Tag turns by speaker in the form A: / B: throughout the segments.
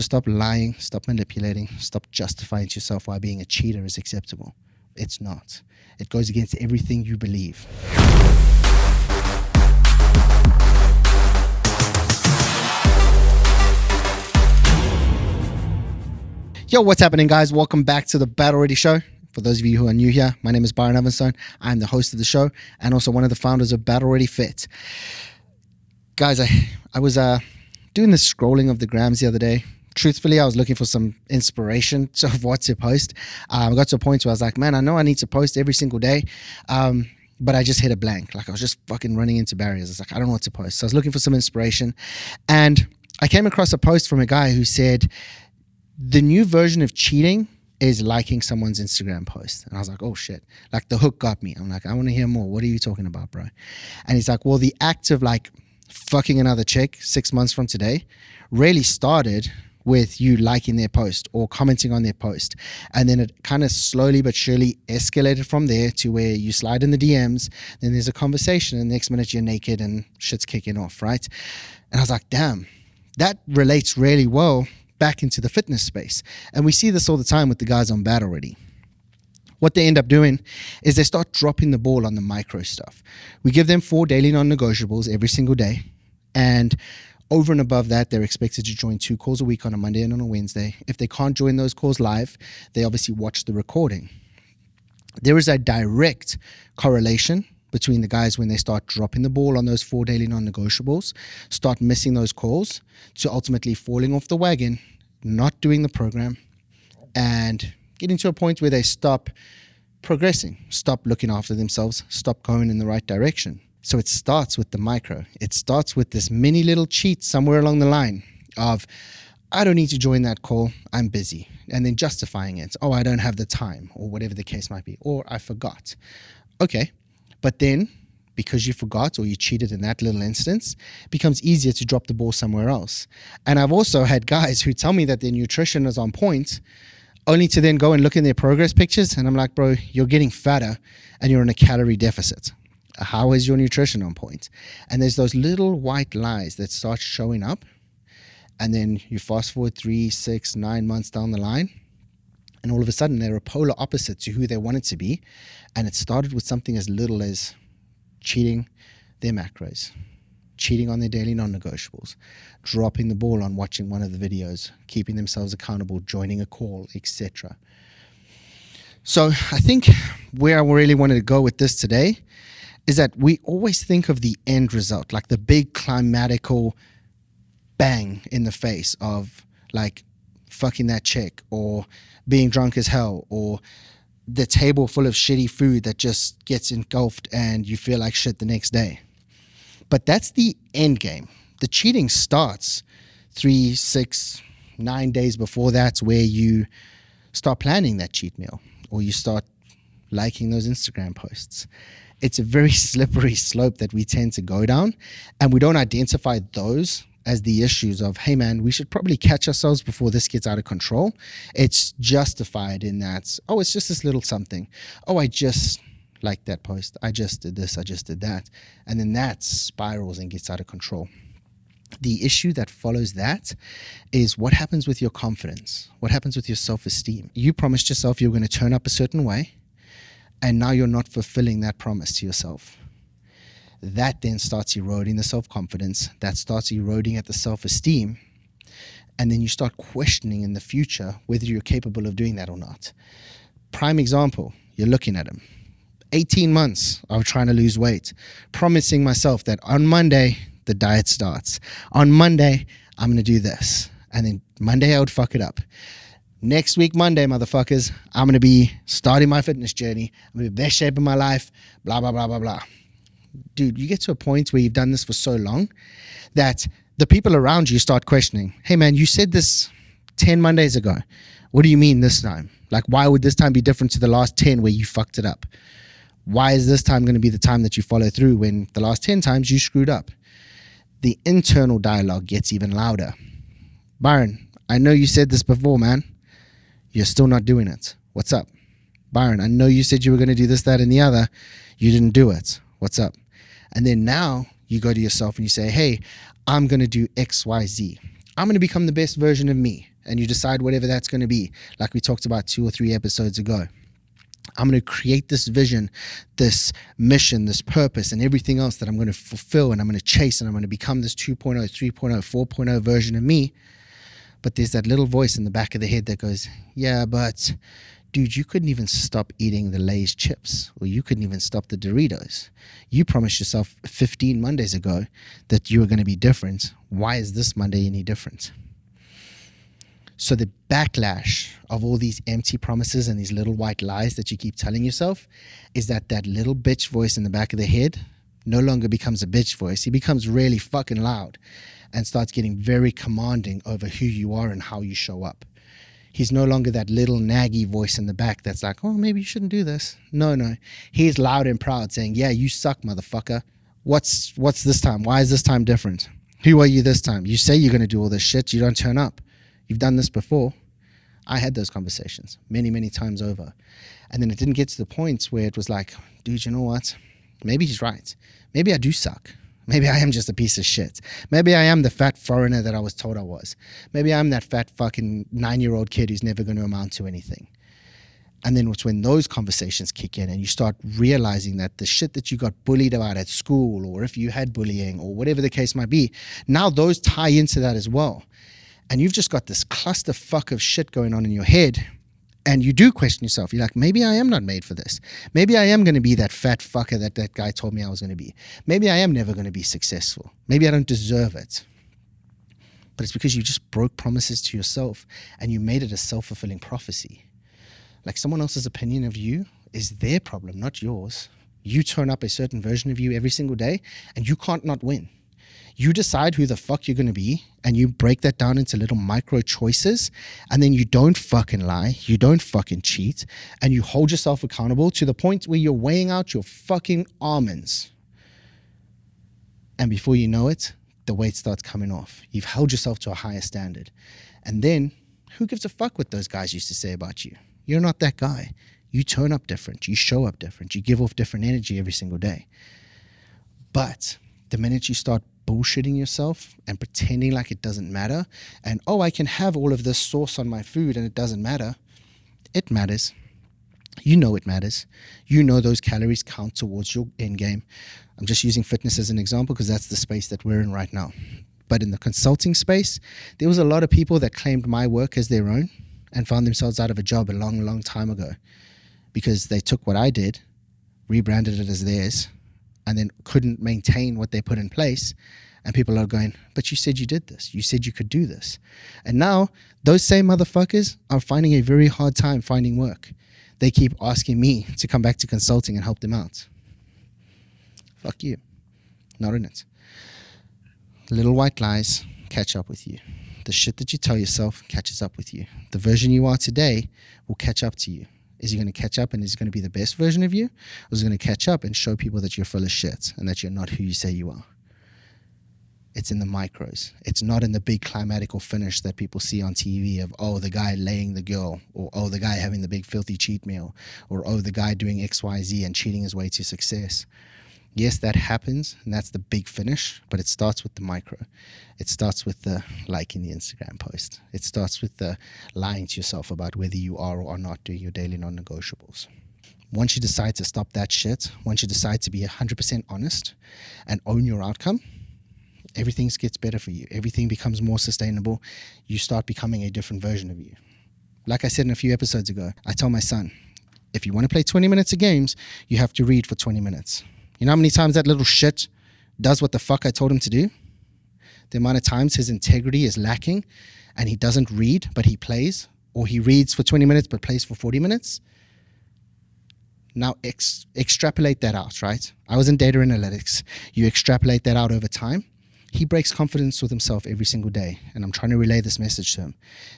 A: Stop lying, stop manipulating, stop justifying to yourself why being a cheater is acceptable. It's not. It goes against everything you believe. Yo, what's happening, guys? Welcome back to the Battle Ready Show. For those of you who are new here, my name is Byron Ovenstone. I'm the host of the show and also one of the founders of Battle Ready Fit. Guys, I was doing the scrolling of the grams the other day. Truthfully, I was looking for some inspiration of what to post. I got to a point where I was like, man, I know I need to post every single day, but I just hit a blank. Like I was just fucking running into barriers. It's like, I don't know what to post. So I was looking for some inspiration. And I came across a post from a guy who said, the new version of cheating is liking someone's Instagram post. And I was like, oh shit. Like the hook got me. I'm like, I want to hear more. What are you talking about, bro? And he's like, well, the act of like fucking another chick 6 months from today really started with you liking their post or commenting on their post. And then it kind of slowly but surely escalated from there to where you slide in the DMs, then there's a conversation, and the next minute you're naked and shit's kicking off, right? And I was like, damn, that relates really well back into the fitness space. And we see this all the time with the guys on Battle Ready. What they end up doing is they start dropping the ball on the micro stuff. We give them 4 daily non-negotiables every single day. And over and above that, they're expected to join 2 calls a week on a Monday and on a Wednesday. If they can't join those calls live, they obviously watch the recording. There is a direct correlation between the guys when they start dropping the ball on those 4 daily non-negotiables, start missing those calls, to ultimately falling off the wagon, not doing the program, and getting to a point where they stop progressing, stop looking after themselves, stop going in the right direction. So it starts with the micro. It starts with this mini little cheat somewhere along the line of, I don't need to join that call, I'm busy. And then justifying it. Oh, I don't have the time, or whatever the case might be. Or I forgot. Okay. But then, because you forgot or you cheated in that little instance, it becomes easier to drop the ball somewhere else. And I've also had guys who tell me that their nutrition is on point, only to then go and look in their progress pictures. And I'm like, bro, you're getting fatter and you're in a calorie deficit. How is your nutrition on point? And there's those little white lies that start showing up. And then you fast forward 3, 6, 9 months down the line, and all of a sudden they're a polar opposite to who they wanted to be. And it started with something as little as cheating their macros, cheating on their daily non-negotiables, dropping the ball on watching one of the videos, keeping themselves accountable, joining a call, etc. So I think where I really wanted to go with this today is that we always think of the end result, like the big climatical bang in the face of like fucking that chick, or being drunk as hell, or the table full of shitty food that just gets engulfed and you feel like shit the next day. But that's the end game. The cheating starts 3, 6, 9 days before that's where you start planning that cheat meal, or you start liking those Instagram posts. It's a very slippery slope that we tend to go down, and we don't identify those as the issues of, hey man, we should probably catch ourselves before this gets out of control. It's justified in that, oh, it's just this little something. Oh, I just liked that post. I just did this. I just did that. And then that spirals and gets out of control. The issue that follows that is what happens with your confidence? What happens with your self-esteem? You promised yourself you were going to turn up a certain way, and now you're not fulfilling that promise to yourself. That then starts eroding the self-confidence. That starts eroding at the self-esteem. And then you start questioning in the future whether you're capable of doing that or not. Prime example, you're looking at him. 18 months of trying to lose weight, promising myself that on Monday, the diet starts. On Monday, I'm going to do this. And then Monday, I would fuck it up. Next week, Monday, motherfuckers, I'm going to be starting my fitness journey. I'm going to be best shape of my life, blah, blah, blah, blah, blah. Dude, you get to a point where you've done this for so long that the people around you start questioning, hey man, you said this 10 Mondays ago. What do you mean this time? Like, why would this time be different to the last 10 where you fucked it up? Why is this time going to be the time that you follow through when the last 10 times you screwed up? The internal dialogue gets even louder. Byron, I know you said this before, man. You're still not doing it. What's up? Byron, I know you said you were going to do this, that, and the other. You didn't do it. What's up? And then now you go to yourself and you say, hey, I'm going to do X, Y, Z. I'm going to become the best version of me. and you decide whatever that's going to be, like we talked about 2 or 3 episodes ago. I'm going to create this vision, this mission, this purpose, and everything else that I'm going to fulfill, and I'm going to chase, and I'm going to become this 2.0, 3.0, 4.0 version of me. But there's that little voice in the back of the head that goes, yeah, but dude, you couldn't even stop eating the Lay's chips, or you couldn't even stop the Doritos. You promised yourself 15 Mondays ago that you were going to be different. Why is this Monday any different? So the backlash of all these empty promises and these little white lies that you keep telling yourself is that little bitch voice in the back of the head no longer becomes a bitch voice. He becomes really fucking loud and starts getting very commanding over who you are and how you show up. He's no longer that little naggy voice in the back that's like, oh, maybe you shouldn't do this. No. He's loud and proud saying, yeah, you suck, motherfucker. What's this time? Why is this time different? Who are you this time? You say you're going to do all this shit. You don't turn up. You've done this before. I had those conversations many, many times over. And then it didn't get to the point where it was like, dude, you know what? Maybe he's right. Maybe I do suck. Maybe I am just a piece of shit. Maybe I am the fat foreigner that I was told I was. Maybe I'm that fat fucking 9-year-old kid who's never going to amount to anything. And then it's when those conversations kick in and you start realizing that the shit that you got bullied about at school, or if you had bullying or whatever the case might be, now those tie into that as well. And you've just got this clusterfuck of shit going on in your head. And you do question yourself. You're like, maybe I am not made for this. Maybe I am going to be that fat fucker that guy told me I was going to be. Maybe I am never going to be successful. Maybe I don't deserve it. But it's because you just broke promises to yourself and you made it a self-fulfilling prophecy. Like someone else's opinion of you is their problem, not yours. You turn up a certain version of you every single day and you can't not win. You decide who the fuck you're going to be and you break that down into little micro choices, and then you don't fucking lie, you don't fucking cheat, and you hold yourself accountable to the point where you're weighing out your fucking almonds. And before you know it, the weight starts coming off. You've held yourself to a higher standard. And then who gives a fuck what those guys used to say about you? You're not that guy. You turn up different, you show up different, you give off different energy every single day. But the minute you start bullshitting yourself and pretending like it doesn't matter, and oh, I can have all of this sauce on my food and it doesn't matter, it matters. You know it matters. You know those calories count towards your end game. I'm just using fitness as an example because that's the space that we're in right now. But in the consulting space, there was a lot of people that claimed my work as their own and found themselves out of a job a long, long time ago because they took what I did, rebranded it as theirs, and then couldn't maintain what they put in place. And people are going, but you said you did this. You said you could do this. And now those same motherfuckers are finding a very hard time finding work. They keep asking me to come back to consulting and help them out. Fuck you. Not in it. Little white lies catch up with you. The shit that you tell yourself catches up with you. The version you are today will catch up to you. Is he going to catch up and is it going to be the best version of you? Or is it going to catch up and show people that you're full of shit and that you're not who you say you are? It's in the micros. It's not in the big climatical finish that people see on TV of, oh, the guy laying the girl, or oh, the guy having the big filthy cheat meal, or oh, the guy doing XYZ and cheating his way to success. Yes, that happens, and that's the big finish, but it starts with the micro. It starts with the liking the Instagram post. It starts with the lying to yourself about whether you are or are not doing your daily non-negotiables. Once you decide to stop that shit, once you decide to be 100% honest and own your outcome, everything gets better for you. Everything becomes more sustainable. You start becoming a different version of you. Like I said in a few episodes ago, I tell my son, if you want to play 20 minutes of games, you have to read for 20 minutes. You know how many times that little shit does what the fuck I told him to do? The amount of times his integrity is lacking and he doesn't read, but he plays, or he reads for 20 minutes, but plays for 40 minutes. Now extrapolate that out, right? I was in data analytics. You extrapolate that out over time. He breaks confidence with himself every single day. And I'm trying to relay this message to him.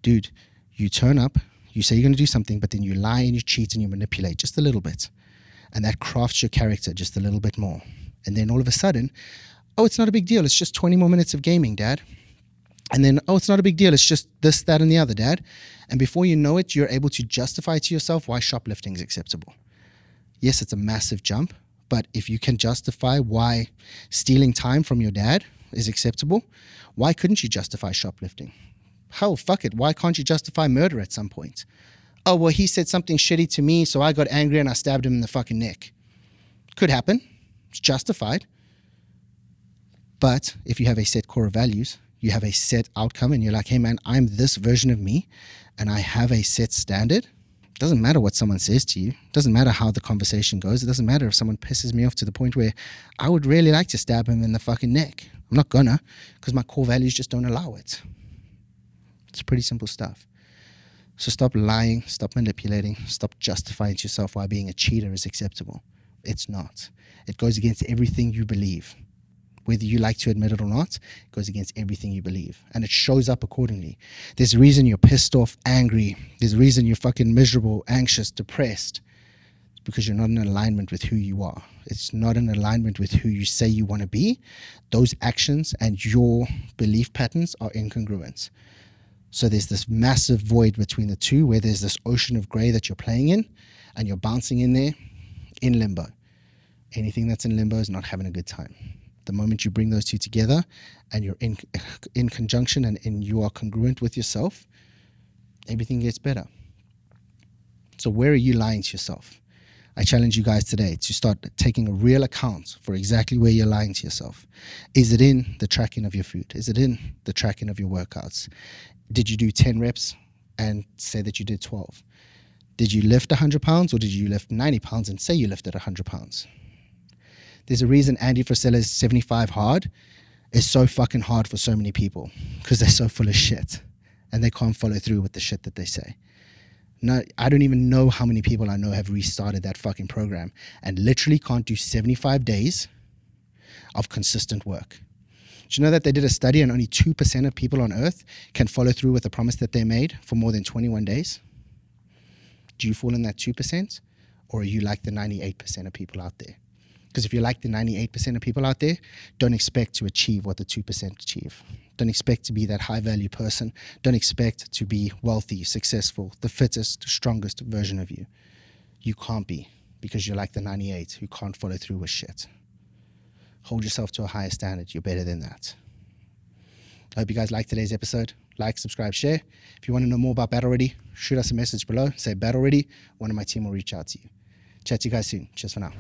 A: Dude, you turn up, you say you're going to do something, but then you lie and you cheat and you manipulate just a little bit. And that crafts your character just a little bit more. And then all of a sudden, oh, it's not a big deal. It's just 20 more minutes of gaming, Dad. And then, oh, it's not a big deal. It's just this, that, and the other, Dad. And before you know it, you're able to justify to yourself why shoplifting is acceptable. Yes, it's a massive jump. But if you can justify why stealing time from your dad is acceptable, why couldn't you justify shoplifting? Hell, fuck it. Why can't you justify murder at some point? Oh, well, he said something shitty to me, so I got angry and I stabbed him in the fucking neck. Could happen. It's justified. But if you have a set core of values, you have a set outcome, and you're like, hey man, I'm this version of me and I have a set standard. It doesn't matter what someone says to you. It doesn't matter how the conversation goes. It doesn't matter if someone pisses me off to the point where I would really like to stab him in the fucking neck. I'm not gonna, because my core values just don't allow it. It's pretty simple stuff. So stop lying, stop manipulating, stop justifying to yourself why being a cheater is acceptable. It's not. It goes against everything you believe. Whether you like to admit it or not, it goes against everything you believe. And it shows up accordingly. There's a reason you're pissed off, angry. There's a reason you're fucking miserable, anxious, depressed. It's because you're not in alignment with who you are. It's not in alignment with who you say you want to be. Those actions and your belief patterns are incongruent. So there's this massive void between the two, where there's this ocean of gray that you're playing in, and you're bouncing in there in limbo. Anything that's in limbo is not having a good time. The moment you bring those two together and you're in conjunction and you are congruent with yourself, everything gets better. So where are you lying to yourself? I challenge you guys today to start taking a real account for exactly where you're lying to yourself. Is it in the tracking of your food? Is it in the tracking of your workouts? Did you do 10 reps and say that you did 12? Did you lift 100 pounds, or did you lift 90 pounds and say you lifted 100 pounds? There's a reason Andy Frisella's 75 hard is so fucking hard for so many people, because they're so full of shit and they can't follow through with the shit that they say. No, I don't even know how many people I know have restarted that fucking program and literally can't do 75 days of consistent work. Do you know that they did a study and only 2% of people on earth can follow through with the promise that they made for more than 21 days? Do you fall in that 2%, or are you like the 98% of people out there? Because if you're like the 98% of people out there, don't expect to achieve what the 2% achieve. Don't expect to be that high value person. Don't expect to be wealthy, successful, the fittest, strongest version of you. You can't be, because you're like the 98 who can't follow through with shit. Hold yourself to a higher standard. You're better than that. I hope you guys liked today's episode. Like, subscribe, share. If you want to know more about Battle Ready, shoot us a message below. Say Battle Ready. One of my team will reach out to you. Chat to you guys soon. Cheers for now.